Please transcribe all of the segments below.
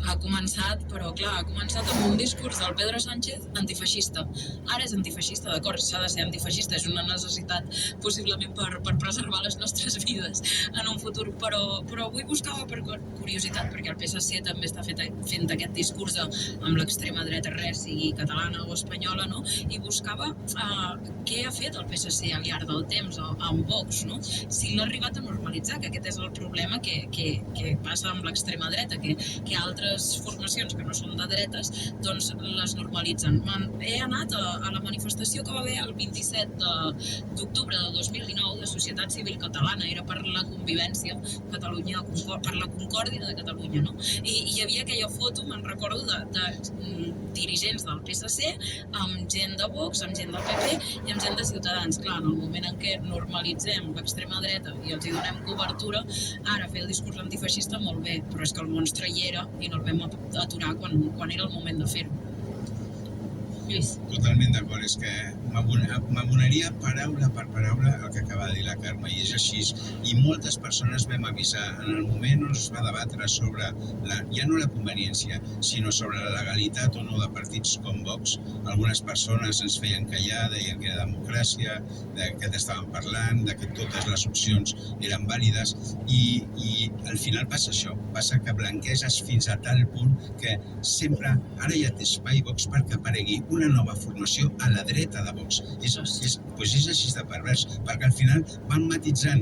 ha començat, però clar, ha començat amb un discurs del Pedro Sánchez antifeixista. Ara és antifeixista, d'acord, s'ha de ser antifeixista, és una necessitat possiblement per preservar les nostres vides en un futur, però avui buscava per curiositat, perquè el PSC també està fent aquest discurs amb l'extrema dreta, res, sigui catalana o espanyola, no? I buscava què ha fet el PSC al llarg del temps amb Vox, no? Si l'ha arribat a normalitzar, que aquest és el problema que passa amb l'extrema dreta, que altres formacions que no són de dretes doncs les normalitzen. He anat a la manifestació que va haver el 27 d'octubre de 2019 de Societat Civil Catalana, era per la convivència Catalunya, per la concòrdia de Catalunya, no? I hi havia aquella foto, me'n recordo, de dirigents del PSC amb gent de Vox, amb gent del PP i amb gent de Ciutadans. Clar, en el moment en què normalitzem l'extrema dreta i els hi donem cobertura, ara fer el discurs antifeixista molt bé, però és que el monstre hi era i no el vam aturar quan era el moment de fer-ho. Lluís. Totalment d'acord, és que m'abonaria paraula per paraula el que acaba de dir la Carme, i és així. I moltes persones vam avisar en el moment on es va debatre sobre ja no la conveniència, sinó sobre la legalitat o no de partits com Vox. Algunes persones ens feien callar, deien que era democràcia, de què t'estaven parlant, de que totes les opcions eren vàlides, i al final passa això, passa que blanqueges fins a tal punt que sempre, ara ja té espai Vox perquè aparegui una nova formació a la dreta de Vox. És així de pervers, perquè al final van matitzant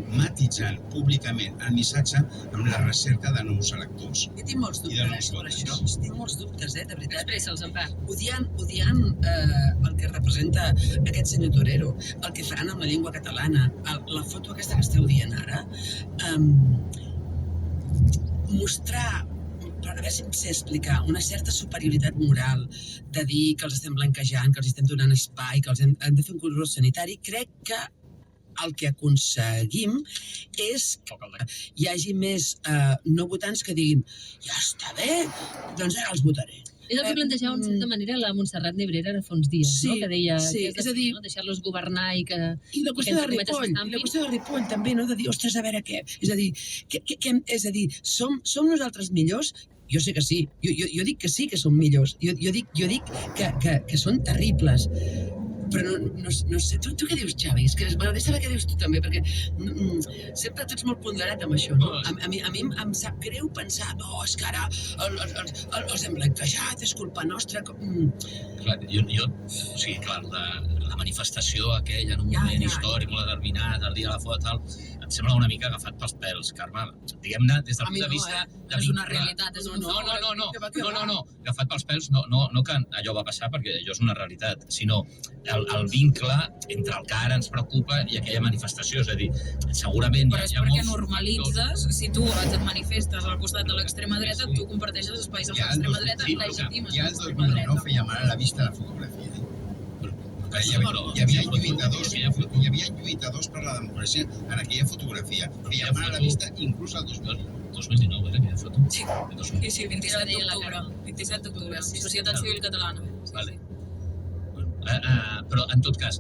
públicament el missatge amb la recerca de nous electors. Jo tinc molts dubtes sobre això, tinc molts dubtes, de veritat. Expressa'ls, en part. Odiant el que representa aquest senyor Torero, el que faran amb la llengua catalana, la foto aquesta que esteu dient ara, mostrar, a veure si em sé explicar, una certa superioritat moral de dir que els estem blanquejant, que els estem donant espai, que els hem de fer un control sanitari, crec que el que aconseguim és que hi hagi més no votants que diguin ja està bé, doncs ara els votaré. És el que plantejava, en certa manera, la Montserrat Nebrera ara fa uns dies, no? Que deia sí, que és a dir, deixar-los governar i que... I la qüestió de Ripoll també, no? De dir, ostres, a veure què... És a dir, som nosaltres millors? Jo sé que sí, jo dic que sí que som millors, jo dic que són terribles, però no sé, tu què dius, Xavi? És que m'agradaria saber què dius tu també, perquè sempre tu ets molt ponderat amb això, no? A mi em sap greu pensar, no, és que ara els hem blanquejat, és culpa nostra... Clar, o sigui, clar, la manifestació aquella en un moment històric molt determinat, el dia de la foto, tal, em sembla una mica agafat pels pèls, Carme. Diguem-ne, des del punt de vista... És una realitat, és un fet. No, agafat pels pèls, no que allò va passar, perquè allò és una realitat, sinó el vincle entre el que ara ens preocupa i aquella manifestació, és a dir, segurament... Però és perquè normalitzes, si tu et manifestes al costat de l'extrema dreta, tu comparteixes espais amb l'extrema dreta, legitimes ja el 2009 feia mal a la vista la fotografia. Hi havia lluitadors per la democràcia en aquella fotografia. Feia mal a la vista inclús al 2019, aquella foto? Sí, 27 d'octubre, Societat Civil Catalana. Vale. Però, en tot cas,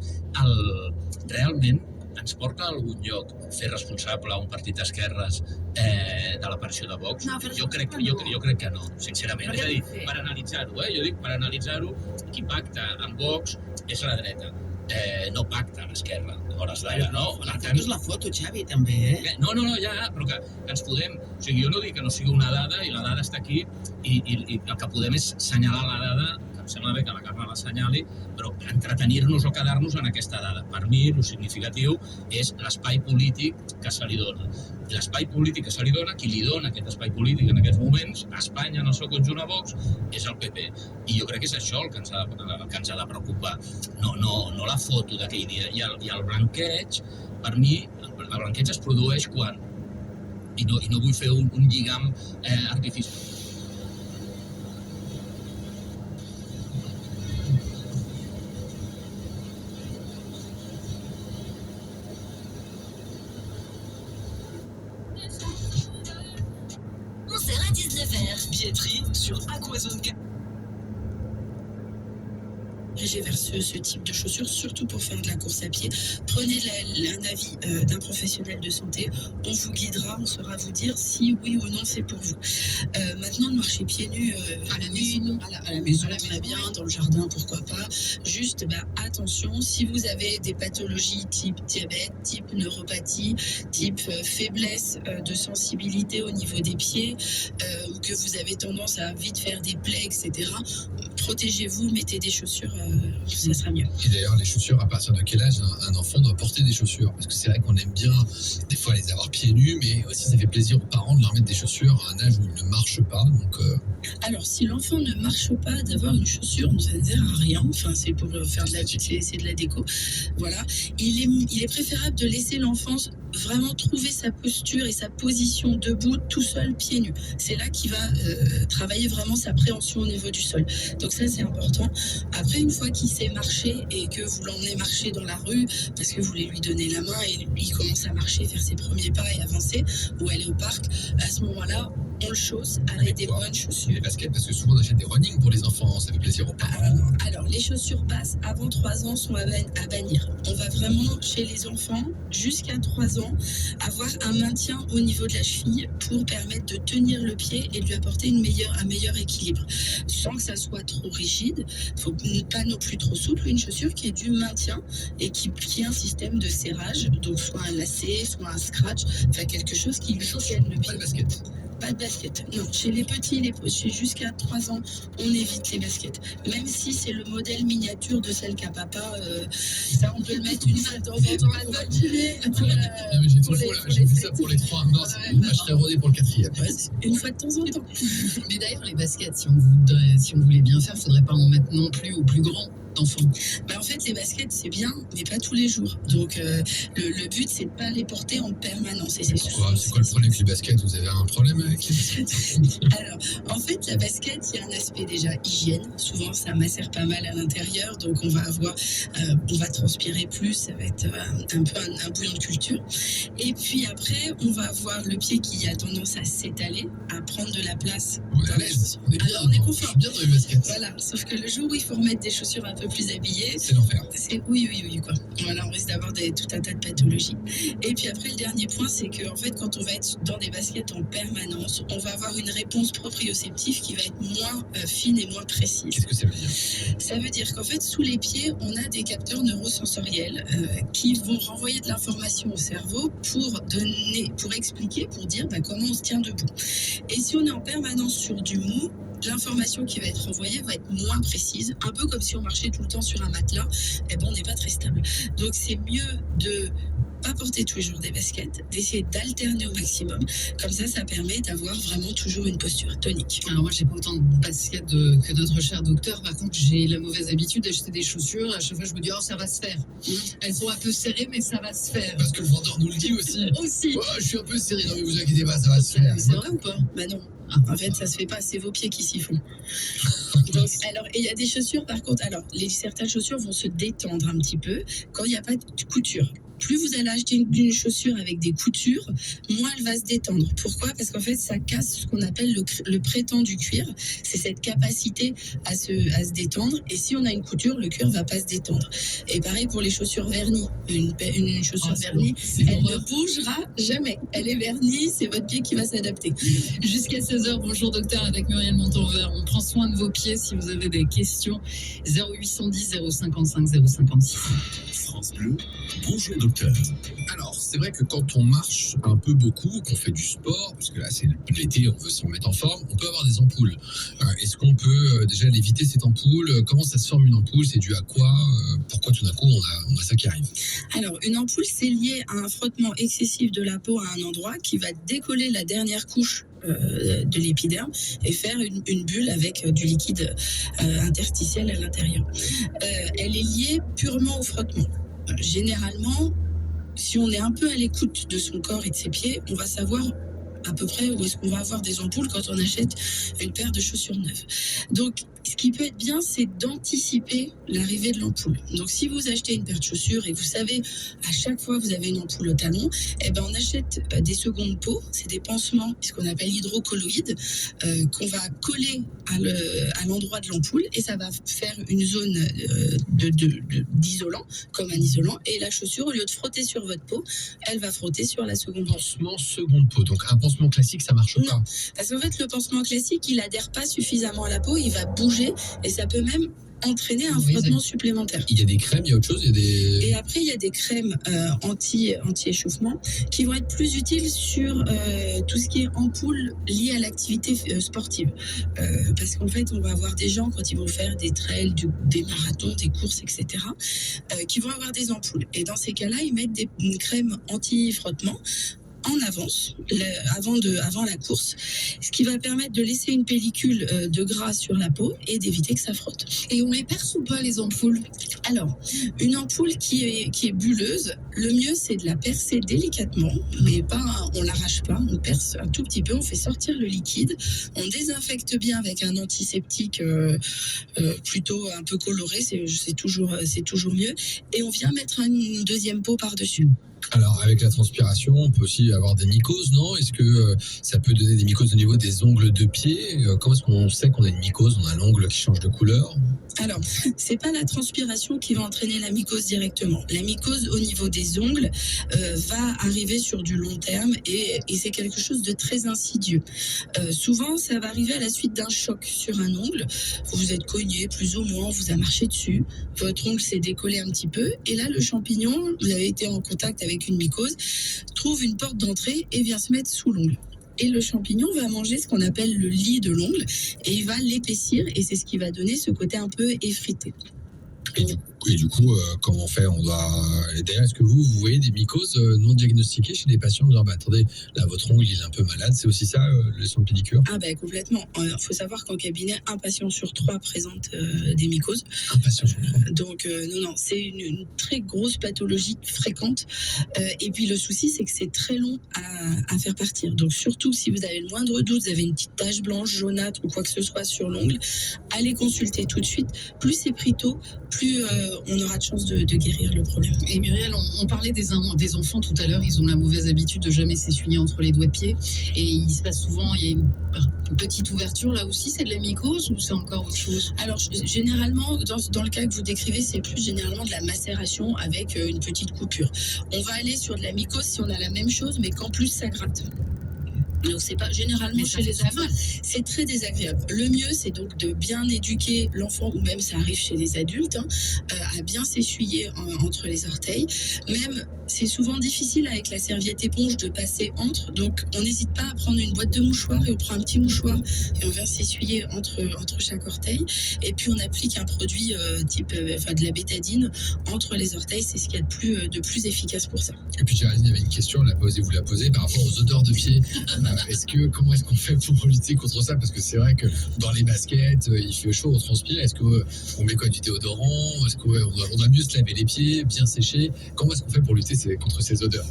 realment ens porta a algun lloc fer responsable a un partit d'esquerres de l'aparició de Vox? Jo crec que no, sincerament. És a dir, per analitzar-ho, jo dic, per analitzar-ho, qui pacta amb Vox és la dreta. No pacta l'esquerra, a hores d'ara, no? La foto és la foto, Xavi, també, No, ja, però que ens podem... O sigui, jo no dic que no sigui una dada, i la dada està aquí, i el que podem és assenyalar la dada, que em sembla bé que la Carme l'assenyali, però entretenir-nos o quedar-nos en aquesta dada. Per mi, el significatiu és l'espai polític que se li dona. I l'espai polític que se li dona, qui li dona aquest espai polític en aquests moments, a Espanya, en el seu conjunt a Vox, és el PP. I jo crec que és això el que ens ha de preocupar, no la foto d'aquell dia. I el blanqueig, per mi, el blanqueig es produeix quan, i no vull fer un lligam artificial, Billetterie sur Aquazone. diriger vers ce type de chaussures, surtout pour faire de la course à pied. Prenez un avis d'un professionnel de santé. On vous guidera, on saura vous dire si oui ou non c'est pour vous. Maintenant, de marcher pieds nus à la maison, à la maison, très bien, dans le jardin, pourquoi pas. Juste, attention, si vous avez des pathologies type diabète, type neuropathie, type faiblesse de sensibilité au niveau des pieds, ou que vous avez tendance à vite faire des plaies, etc., protégez-vous, mettez des chaussures, ça sera mieux. Et d'ailleurs, les chaussures, à partir de quel âge un enfant doit porter des chaussures? Parce que c'est vrai qu'on aime bien, des fois, les avoir pieds nus, mais aussi ça fait plaisir aux parents de leur mettre des chaussures à un âge où ils ne marchent pas. Donc, Alors, si l'enfant ne marche pas, d'avoir une chaussure, ça ne sert à rien. Enfin, c'est pour faire c'est de la déco. Voilà. Il est préférable de laisser l'enfant vraiment trouver sa posture et sa position debout tout seul, pieds nus. C'est là qu'il va travailler vraiment sa préhension au niveau du sol. Donc ça, c'est important. Après, une fois qu'il sait marcher et que vous l'emmenez marcher dans la rue parce que vous voulez lui donner la main et il commence à marcher, faire ses premiers pas et avancer, ou aller au parc, à ce moment-là, on le chausse avec des bonnes chaussures. les baskets, parce que souvent on achète des running pour les enfants, ça fait plaisir aux parents. Alors, les chaussures basses avant 3 ans sont à bannir. On va vraiment, chez les enfants, jusqu'à 3 ans, avoir un maintien au niveau de la cheville pour permettre de tenir le pied et de lui apporter un meilleur équilibre. Sans que ça soit trop rigide, il ne faut pas non plus trop souple, une chaussure qui est du maintien et qui ait un système de serrage, donc soit un lacet, soit un scratch, enfin quelque chose qui lui tienne le pied. Pas de basket. Pas de basket. Non, chez les petits, jusqu'à 3 ans, on évite les baskets. Même si c'est le modèle miniature de celle qu'a papa, ça on peut le mettre une fois de temps en temps à bonne durée. J'ai tout faux là, j'ai fait ça pour les 3. Non, je serais rodé pour le 4e. Ouais, une fois de temps en temps. Mais d'ailleurs, les baskets, si on voulait bien faire, faudrait pas en mettre non plus au plus grand d'enfants. En fait, les baskets, c'est bien, mais pas tous les jours. Donc, le but, c'est de pas les porter en permanence. Et C'est quoi le problème avec les baskets? Vous avez un problème avec les baskets? Alors, en fait, la basket, il y a un aspect déjà hygiène. Souvent, ça macère pas mal à l'intérieur, donc on va transpirer plus, ça va être un peu un bouillon de culture. Et puis après, on va avoir le pied qui a tendance à s'étaler, à prendre de la place. On est à l'aise, on est bien, Alors, on est je confort. suis bien dans les baskets. Voilà, sauf que le jour où il faut remettre des chaussures un peu plus habillées, C'est l'enfer. c'est oui, quoi. Voilà, on risque d'avoir tout un tas de pathologies. Et puis après, le dernier point, c'est que en fait, quand on va être dans des baskets en permanence, on va avoir une réponse proprioceptive qui va être moins fine et moins précise. Qu'est-ce que ça veut dire? Ça veut dire qu'en fait, sous les pieds, on a des capteurs neurosensoriels qui vont renvoyer de l'information au cerveau pour expliquer, pour dire comment on se tient debout. Et si on est en permanence sur du mou, l'information qui va être renvoyée va être moins précise, un peu comme si on marchait tout le temps sur un matelas, on n'est pas très stable. Donc c'est mieux de pas porter tous les jours des baskets, d'essayer d'alterner au maximum. Comme ça permet d'avoir vraiment toujours une posture tonique. Alors moi, j'ai pas autant de baskets que notre cher docteur. Par contre, j'ai la mauvaise habitude d'acheter des chaussures. À chaque fois, je me dis, ça va se faire. Elles sont un peu serrées, mais ça va se faire. Parce que le vendeur nous le dit aussi. Aussi. Oh, je suis un peu serré, non mais vous inquiétez pas, ça va se faire. C'est vrai ou pas? Non. En fait, ça se fait pas, c'est vos pieds qui s'y font. Donc, et il y a des chaussures, par contre, certaines chaussures vont se détendre un petit peu quand il n'y a pas de couture. Plus vous allez acheter une chaussure avec des coutures, moins elle va se détendre. Pourquoi? Parce qu'en fait, ça casse ce qu'on appelle le prétend du cuir. C'est cette capacité à se détendre. Et si on a une couture, le cuir va pas se détendre. Et pareil pour les chaussures vernies. Une chaussure vernie, elle ne bougera jamais. Elle est vernie, c'est votre pied qui va s'adapter. Jusqu'à 16h, bonjour docteur, avec Muriel Montanvert. On prend soin de vos pieds si vous avez des questions. 0810 055 056. France Bleu, bonjour docteur. Alors, c'est vrai que quand on marche un peu beaucoup, qu'on fait du sport, parce que là c'est l'été, on veut se remettre en forme, on peut avoir des ampoules. Est-ce qu'on peut déjà l'éviter cette ampoule? Comment ça se forme une ampoule? C'est dû à quoi? Pourquoi tout d'un coup on a ça qui arrive? Alors, une ampoule, c'est lié à un frottement excessif de la peau à un endroit qui va décoller la dernière couche de l'épiderme et faire une bulle avec du liquide interstitiel à l'intérieur. Elle est liée purement au frottement. Généralement, si on est un peu à l'écoute de son corps et de ses pieds, on va savoir à peu près où est-ce qu'on va avoir des ampoules quand on achète une paire de chaussures neuves. Donc, ce qui peut être bien, c'est d'anticiper l'arrivée de l'ampoule. Donc, si vous achetez une paire de chaussures et vous savez, à chaque fois vous avez une ampoule au talon, on achète des secondes peaux. C'est des pansements, ce qu'on appelle hydrocolloïdes, qu'on va coller à l'endroit de l'ampoule et ça va faire une zone d'isolant, comme un isolant. Et la chaussure, au lieu de frotter sur votre peau, elle va frotter sur la seconde peau. Pansement seconde peau. Donc un pansement classique, ça marche pas. Non, parce qu'en fait, le pansement classique, il adhère pas suffisamment à la peau, il va bouger et ça peut même entraîner un frottement supplémentaire. Il y a des crèmes, il y a autre chose, il y a des... Et après, il y a des crèmes anti-échauffement qui vont être plus utiles sur tout ce qui est ampoule liée à l'activité sportive. Parce qu'en fait, on va avoir des gens, quand ils vont faire des trails, des marathons, des courses, etc., qui vont avoir des ampoules. Et dans ces cas-là, ils mettent une crème anti-frottement en avance, avant la course, ce qui va permettre de laisser une pellicule de gras sur la peau et d'éviter que ça frotte. Et on les perce ou pas, les ampoules? Alors, une ampoule qui est bulleuse, le mieux c'est de la percer délicatement, mais pas, on l'arrache pas, on perce un tout petit peu, on fait sortir le liquide, on désinfecte bien avec un antiseptique plutôt un peu coloré, c'est toujours mieux, et on vient mettre une deuxième peau par-dessus. Alors, avec la transpiration, on peut aussi avoir des mycoses, non? Est-ce que ça peut donner des mycoses au niveau des ongles de pied? Comment est-ce qu'on sait qu'on a une mycose? On a l'ongle qui change de couleur? Alors, c'est pas la transpiration qui va entraîner la mycose directement. La mycose au niveau des ongles va arriver sur du long terme et c'est quelque chose de très insidieux. Souvent, ça va arriver à la suite d'un choc sur un ongle. Vous vous êtes cogné plus ou moins, on vous a marché dessus, votre ongle s'est décollé un petit peu et là, le champignon, vous avez été en contact avec une mycose, trouve une porte d'entrée et vient se mettre sous l'ongle. Et le champignon va manger ce qu'on appelle le lit de l'ongle et il va l'épaissir et c'est ce qui va donner ce côté un peu effrité. Et du coup, comment on fait? Et d'ailleurs, est-ce que vous voyez des mycoses non diagnostiquées chez des patients en disant, attendez, là, votre ongle, il est un peu malade, c'est aussi ça, le son de pédicure? Ah complètement. Il faut savoir qu'en cabinet, un patient sur 3 présente des mycoses. Un patient sur 3. Donc, non, c'est une très grosse pathologie fréquente. Et puis, le souci, c'est que c'est très long à faire partir. Donc, surtout, si vous avez le moindre doute, vous avez une petite tache blanche, jaunâtre ou quoi que ce soit sur l'ongle, allez consulter tout de suite. Plus c'est pris tôt, plus on aura de chance de guérir le problème. Et Muriel, on parlait des enfants tout à l'heure, ils ont la mauvaise habitude de jamais s'essuyer entre les doigts de pied. Et il se passe souvent, il y a une petite ouverture là aussi, c'est de la mycose ou c'est encore autre chose? Alors, généralement, dans le cas que vous décrivez, c'est plus généralement de la macération avec une petite coupure. On va aller sur de la mycose si on a la même chose, mais qu'en plus ça gratte. Donc c'est pas généralement chez les enfants, c'est très désagréable. Le mieux c'est donc de bien éduquer l'enfant ou même ça arrive chez les adultes à bien s'essuyer entre les orteils. Même c'est souvent difficile avec la serviette éponge de passer entre, donc on n'hésite pas à prendre une boîte de mouchoirs et on prend un petit mouchoir et on vient s'essuyer entre chaque orteil et puis on applique un produit de la bétadine entre les orteils, c'est ce qu'il y a de plus efficace pour ça. Et puis Géraldine, il y avait une question, vous la posez par rapport aux odeurs de pied. Comment est-ce qu'on fait pour lutter contre ça? Parce que c'est vrai que dans les baskets, il fait chaud, on transpire. Est-ce qu'on met quoi, du déodorant? Est-ce qu'on doit mieux se laver les pieds, bien sécher? Comment est-ce qu'on fait pour lutter contre ces odeurs?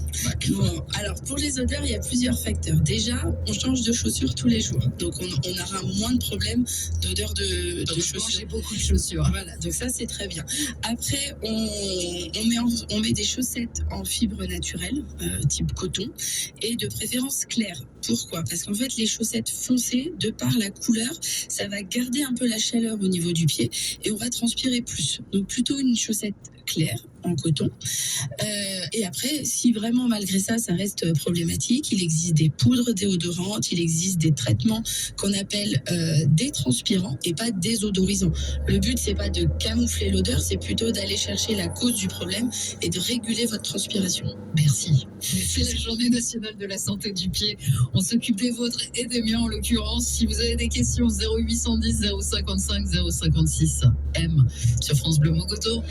Bon, alors pour les odeurs, il y a plusieurs facteurs. Déjà, on change de chaussures tous les jours. Donc on aura moins de problèmes d'odeur de chaussures. J'ai beaucoup de chaussures. Voilà, donc ça c'est très bien. Après, on met des chaussettes en fibre naturelle, type coton, et de préférence claire. Pourquoi? Parce qu'en fait, les chaussettes foncées, de par la couleur, ça va garder un peu la chaleur au niveau du pied et on va transpirer plus. Donc plutôt une chaussette claire en coton. Et après, si vraiment malgré ça, ça reste problématique, il existe des poudres déodorantes, il existe des traitements qu'on appelle détranspirants et pas désodorisants. Le but, c'est pas de camoufler l'odeur, c'est plutôt d'aller chercher la cause du problème et de réguler votre transpiration. Merci. C'est la journée nationale de la santé du pied. On s'occupe des vôtres et des miens en l'occurrence. Si vous avez des questions, 0810 055 056 M sur France Bleu Mogoto.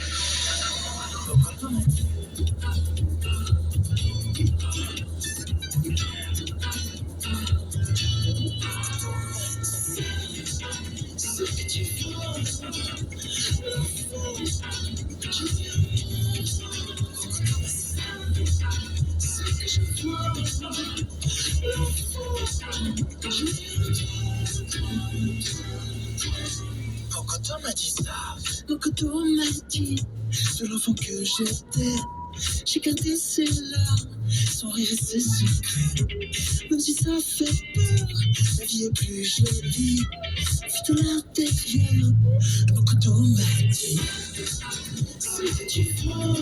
Quand on m'a dit ça, quand on m'a dit, c'est l'enfant que j'étais. J'ai gardé ses larmes, son rire et ses secrets. Même si ça fait peur, la vie est plus jolie. de l'intérieur. Mon couteau m'a dit, c'est du fond.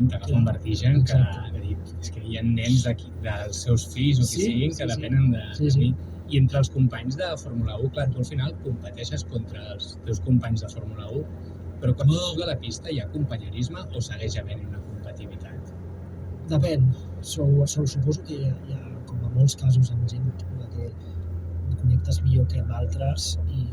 T'agafa un vertigen que és que hi ha nens dels seus fills o qui siguin que depenen de mi. I entre els companys de Fórmula 1, clar, tu al final competeixes contra els teus companys de Fórmula 1, però quan tu a la pista hi ha companyerisme o segueix havent una competitivitat? Depèn. Suposo que hi ha, com a molts casos, amb gent amb la que connectes millor que amb altres i